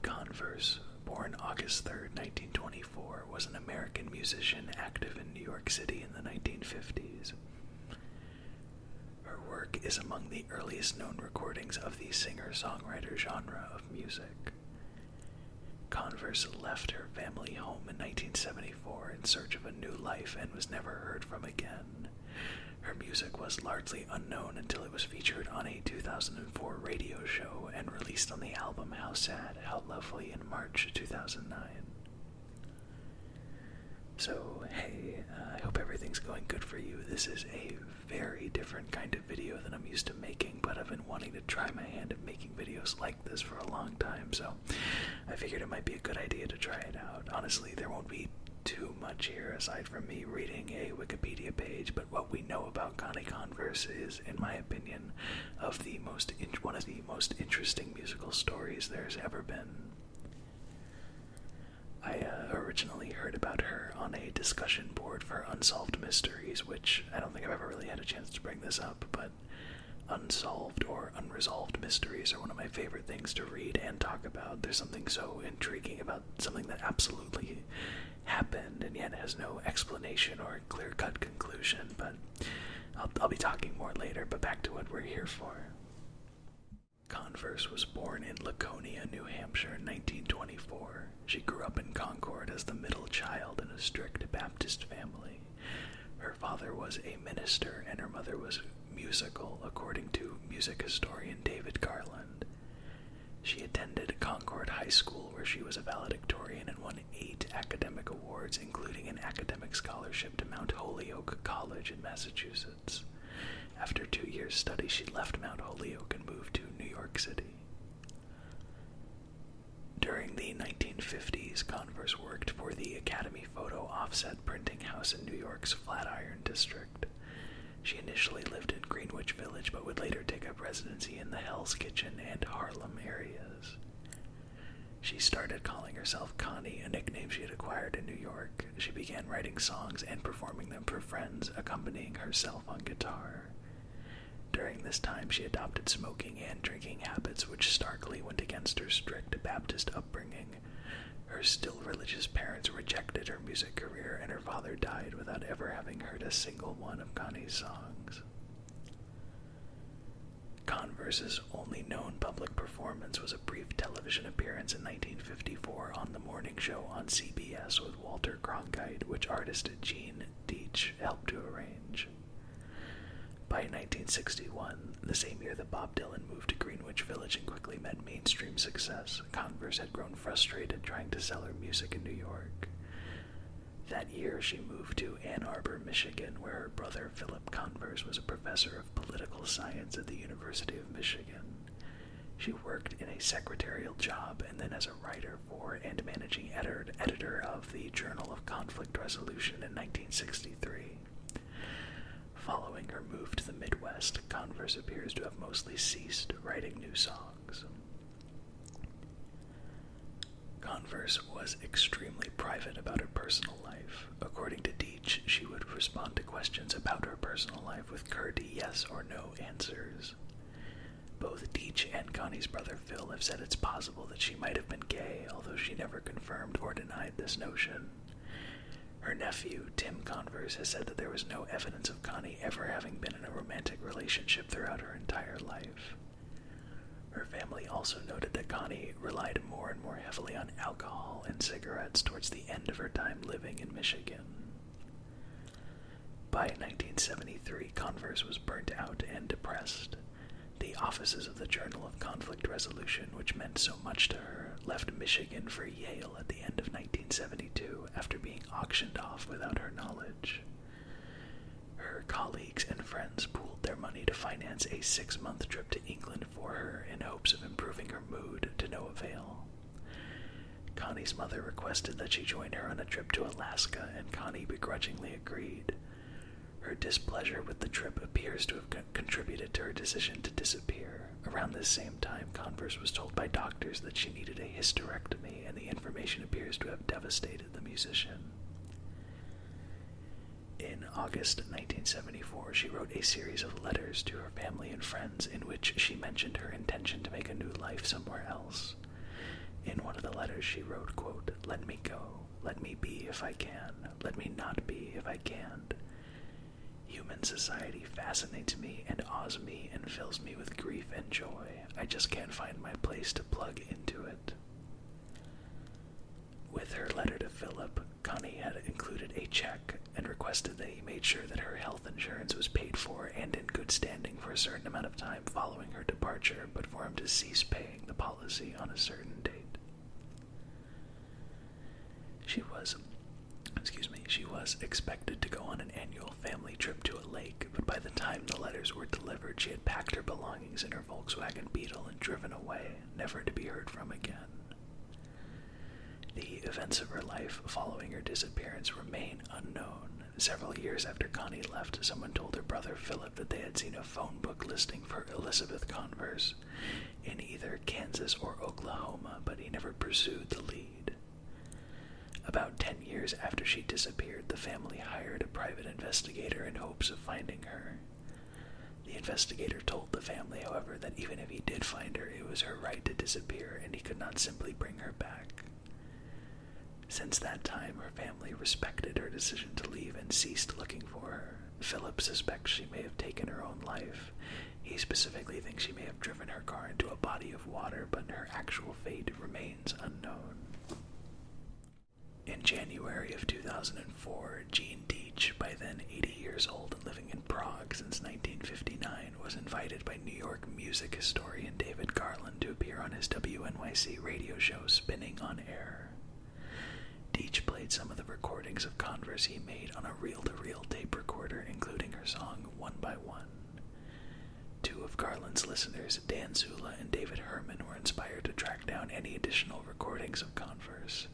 Converse, born August 3rd, 1924, was an American musician active in New York City in the 1950s. Her work is among the earliest known recordings of the singer-songwriter genre of music. Converse left her family home in 1974 in search of a new life and was never heard from again. Her music was largely unknown until it was featured on a 2004 radio show and released on the album How Sad, How Lovely in March 2009. So, hey, I hope everything's going good for you. This is a very different kind of video than I'm used to making, but I've been wanting to try my hand at making videos like this for a long time, so I figured it might be a good idea to try it out. Honestly, there won't be too much here aside from me reading a Wikipedia page, but what we know about Connie Converse is, in my opinion, one of the most interesting musical stories there's ever been. I originally heard about her on a discussion board for Unsolved Mysteries, which I don't think I've ever really had a chance to bring this up, but unsolved or unresolved mysteries are one of my favorite things to read and talk about. There's something so intriguing about something that absolutely happened and yet has no explanation or clear-cut conclusion, but I'll be talking more later, but back to what we're here for. Converse was born in Laconia, New Hampshire in 1924. She grew up in Concord as the middle child in a strict Baptist family. Her father was a minister and her mother was musical, according to music historian David Garland. She attended Concord High School, where she was a valedictorian and won 8 academic awards, including an academic scholarship to Mount Holyoke College in Massachusetts. After 2 years' study, she left Mount Holyoke and moved to New York City. During the 1950s, Converse worked for the Academy Photo Offset Printing House in New York's Flatiron District. She initially lived in Greenwich Village, but would later take up residency in the Hell's Kitchen and Harlem areas. She started calling herself Connie, a nickname she had acquired in New York. She began writing songs and performing them for friends, accompanying herself on guitar. During this time, she adopted smoking and drinking habits, which starkly went against her strict Baptist upbringing. Her still religious parents rejected her music career, and her father died without ever having heard a single one of Connie's songs. Converse's only known public performance was a brief television appearance in 1954 on The Morning Show on CBS with Walter Cronkite, which artist Gene Deitch helped to arrange. By 1961, the same year that Bob Dylan moved to Greenwich Village and quickly met mainstream success, Converse had grown frustrated trying to sell her music in New York. That year, she moved to Ann Arbor, Michigan, where her brother Philip Converse was a professor of political science at the University of Michigan. She worked in a secretarial job and then as a writer for and managing editor of the Journal of Conflict Resolution in 1963. Following her move to the Midwest, Converse appears to have mostly ceased writing new songs. Converse was extremely private about her personal life. According to Deitch, she would respond to questions about her personal life with curt yes or no answers. Both Deitch and Connie's brother Phil have said it's possible that she might have been gay, although she never confirmed or denied this notion. Her nephew, Tim Converse, has said that there was no evidence of Connie ever having been in a romantic relationship throughout her entire life. Her family also noted that Connie relied more and more heavily on alcohol and cigarettes towards the end of her time living in Michigan. By 1973, Converse was burnt out and depressed. The offices of the Journal of Conflict Resolution, which meant so much to her, left Michigan for Yale at the end of 1972 after being auctioned off without her knowledge. Her colleagues and friends pooled their money to finance a 6-month trip to England for her in hopes of improving her mood, to no avail. Connie's mother requested that she join her on a trip to Alaska, and Connie begrudgingly agreed. Her displeasure with the trip appears to have contributed to her decision to disappear. Around this same time, Converse was told by doctors that she needed a hysterectomy, and the information appears to have devastated the musician. In August 1974, she wrote a series of letters to her family and friends in which she mentioned her intention to make a new life somewhere else. In one of the letters she wrote, quote, "Let me go. Let me be if I can. Let me not be if I can't. Human society fascinates me and awes me and fills me with grief and joy. I just can't find my place to plug into it." With her letter to Philip, Connie had included a check and requested that he made sure that her health insurance was paid for and in good standing for a certain amount of time following her departure, but for him to cease paying the policy on a certain date. She was expected to go on an annual family trip to a lake, but by the time the letters were delivered, she had packed her belongings in her Volkswagen Beetle and driven away, never to be heard from again. The events of her life following her disappearance remain unknown. Several years after Connie left, someone told her brother Philip that they had seen a phone book listing for Elizabeth Converse in either Kansas or Oklahoma, but he never pursued the lead. About 10 years after she disappeared, the family hired a private investigator in hopes of finding her. The investigator told the family, however, that even if he did find her, it was her right to disappear and he could not simply bring her back. Since that time, her family respected her decision to leave and ceased looking for her. Philip suspects she may have taken her own life. He specifically thinks she may have driven her car into a body of water, but her actual fate remains unknown. In January of 2004, Jean Deitch, by then 80 years old and living in Prague since 1959, was invited by New York music historian David Garland to appear on his WNYC radio show Spinning on Air. Deitch played some of the recordings of Converse he made on a reel-to-reel tape recorder, including her song One by One. Two of Garland's listeners, Dan Zula and David Herman, were inspired to track down any additional recordings of Converse.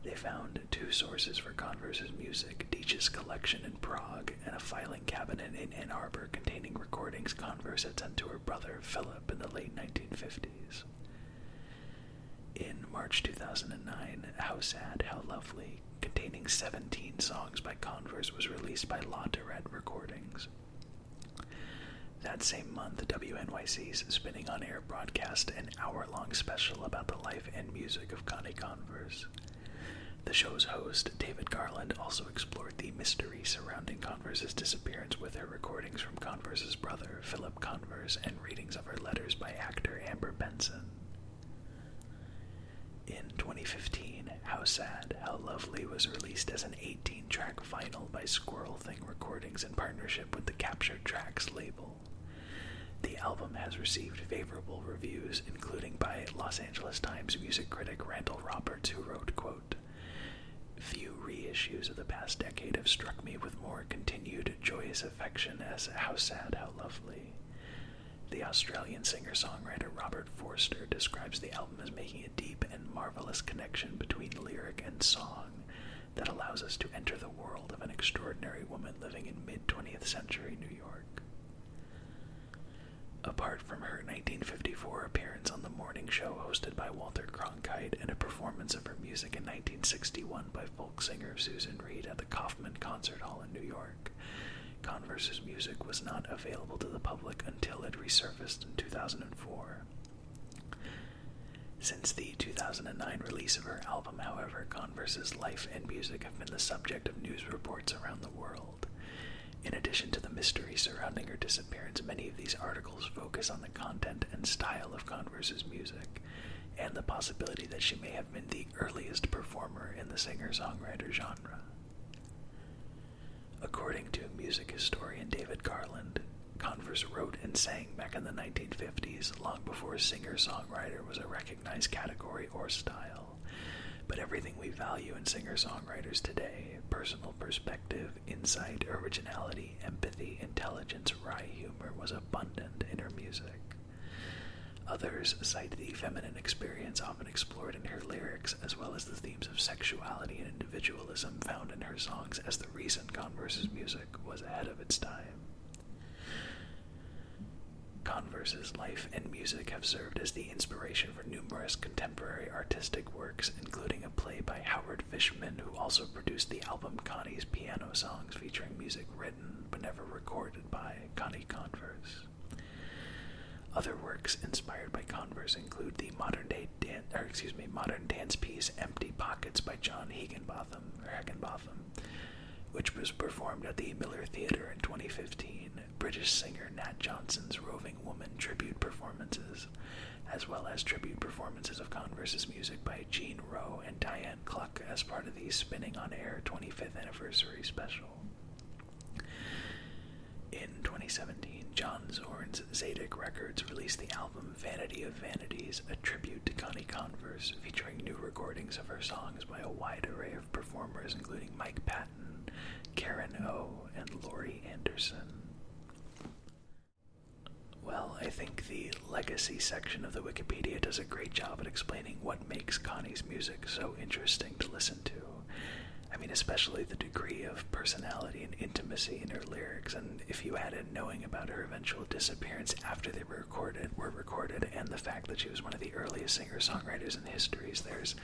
They found two sources for Converse's music: Deitch's collection in Prague and a filing cabinet in Ann Arbor containing recordings Converse had sent to her brother Philip in the late 1950s. In March 2009, How Sad, How Lovely, containing 17 songs by Converse, was released by La Tourette Recordings. That same month, WNYC's Spinning on Air broadcast an hour-long special about the life and music of Connie Converse. The show's host, David Garland, also explored the mystery surrounding Converse's disappearance with her recordings from Converse's brother, Philip Converse, and readings of her letters by actor Amber Benson. In 2015, How Sad, How Lovely was released as an 18-track vinyl by Squirrel Thing Recordings in partnership with the Captured Tracks label. The album has received favorable reviews, including by Los Angeles Times music critic Randall Roberts, who wrote, quote, "Few reissues of the past decade have struck me with more continued joyous affection as How Sad, How Lovely." The Australian singer-songwriter Robert Forster describes the album as making a deep and marvelous connection between lyric and song that allows us to enter the world of an extraordinary woman living in mid-20th century New York. Apart from her 1954 appearance on The Morning Show hosted by Walter Cronkite and a performance of her music in 1961 by folk singer Susan Reed at the Kaufman Concert Hall in New York, Converse's music was not available to the public until it resurfaced in 2004. Since the 2009 release of her album, however, Converse's life and music have been the subject of news reports around the world. In addition to the mystery surrounding her disappearance, many of these articles focus on the content and style of Converse's music, and the possibility that she may have been the earliest performer in the singer-songwriter genre. According to music historian David Garland, Converse wrote and sang back in the 1950s, long before singer-songwriter was a recognized category or style. But everything we value in singer-songwriters today, personal perspective, insight, originality, empathy, intelligence, wry humor, was abundant in her music. Others cite the feminine experience often explored in her lyrics, as well as the themes of sexuality and individualism found in her songs, as the reason Converse's music was ahead of its time. Converse's life and music have served as the inspiration for numerous contemporary artistic works, including a play by Howard Fishman, who also produced the album Connie's Piano Songs, featuring music written but never recorded by Connie Converse. Other works inspired by Converse include the modern-day modern dance piece Empty Pockets by John Higginbotham, which was performed at the Miller Theatre in 2015. British singer Nat Johnson's Roving Woman tribute performances, as well as tribute performances of Converse's music by Jean Rowe and Diane Cluck as part of the Spinning on Air 25th Anniversary Special. In 2017, John Zorn's Zadok Records released the album Vanity of Vanities, a tribute to Connie Converse, featuring new recordings of her songs by a wide array of performers, including Mike Patton, Karen O, and Laurie Anderson. Well, I think the legacy section of the Wikipedia does a great job at explaining what makes Connie's music so interesting to listen to. I mean, especially the degree of personality and intimacy in her lyrics, and if you add in knowing about her eventual disappearance after they were recorded, and the fact that she was one of the earliest singer-songwriters in history, there's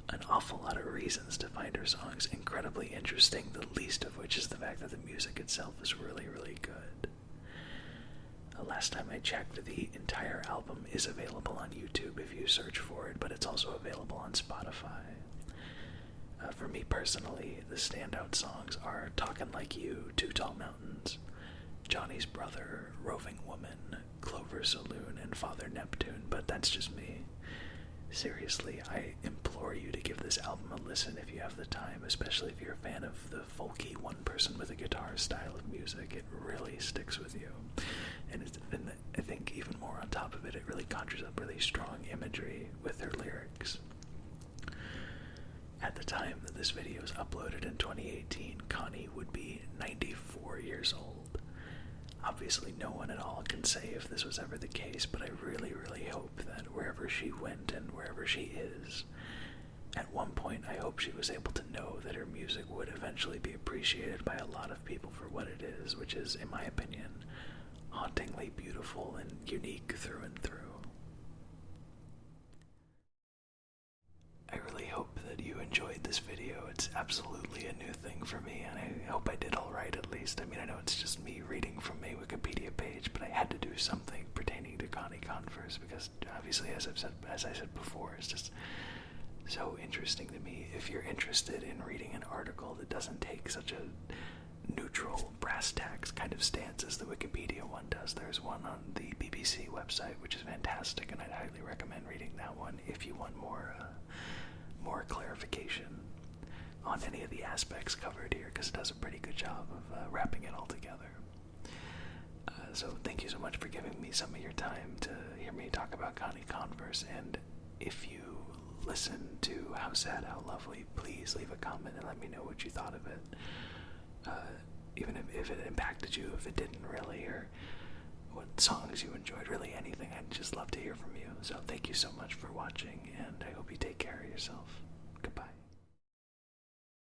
an awful lot of reasons to find her songs incredibly interesting, the least of which is the fact that the music itself is really, really good. Last time I checked, the entire album is available on YouTube if you search for it, but it's also available on Spotify. For me personally, the standout songs are Talkin' Like You, Two Tall Mountains, Johnny's Brother, Roving Woman, Clover Saloon, and Father Neptune, but that's just me. Seriously, I implore you to give this album a listen if you have the time, especially if you're a fan of the folky one-person-with-a-guitar style of music. It really sticks with you. And I think even more on top of it, it really conjures up really strong imagery with her lyrics. At the time that this video was uploaded in 2018, Connie would be 94 years old. Obviously, no one at all can say if this was ever the case, but I really, really hope that wherever she went and wherever she is, at one point I hope she was able to know that her music would eventually be appreciated by a lot of people for what it is, which is, in my opinion, hauntingly beautiful and unique through and through. I really hope that you enjoyed this video. It's absolutely a new thing for me, and I hope I did alright at least. I mean, I know it's just me reading from a Wikipedia page, but I had to do something pertaining to Connie Converse because obviously, as I said before, it's just so interesting to me. If you're interested in reading an article that doesn't take such a neutral brass tacks kind of stance as the Wikipedia one does, there's one on the BBC website which is fantastic, and I'd highly recommend reading that one if you want more clarification on any of the aspects covered here, because it does a pretty good job of wrapping it all together. So thank you so much for giving me some of your time to hear me talk about Connie Converse, and if you listen to How Sad, How Lovely, please leave a comment and let me know what you thought of it. Even if it impacted you, if it didn't really, or what songs you enjoyed, really anything. I'd just love to hear from you. So thank you so much for watching, and I hope you take care of yourself. Goodbye.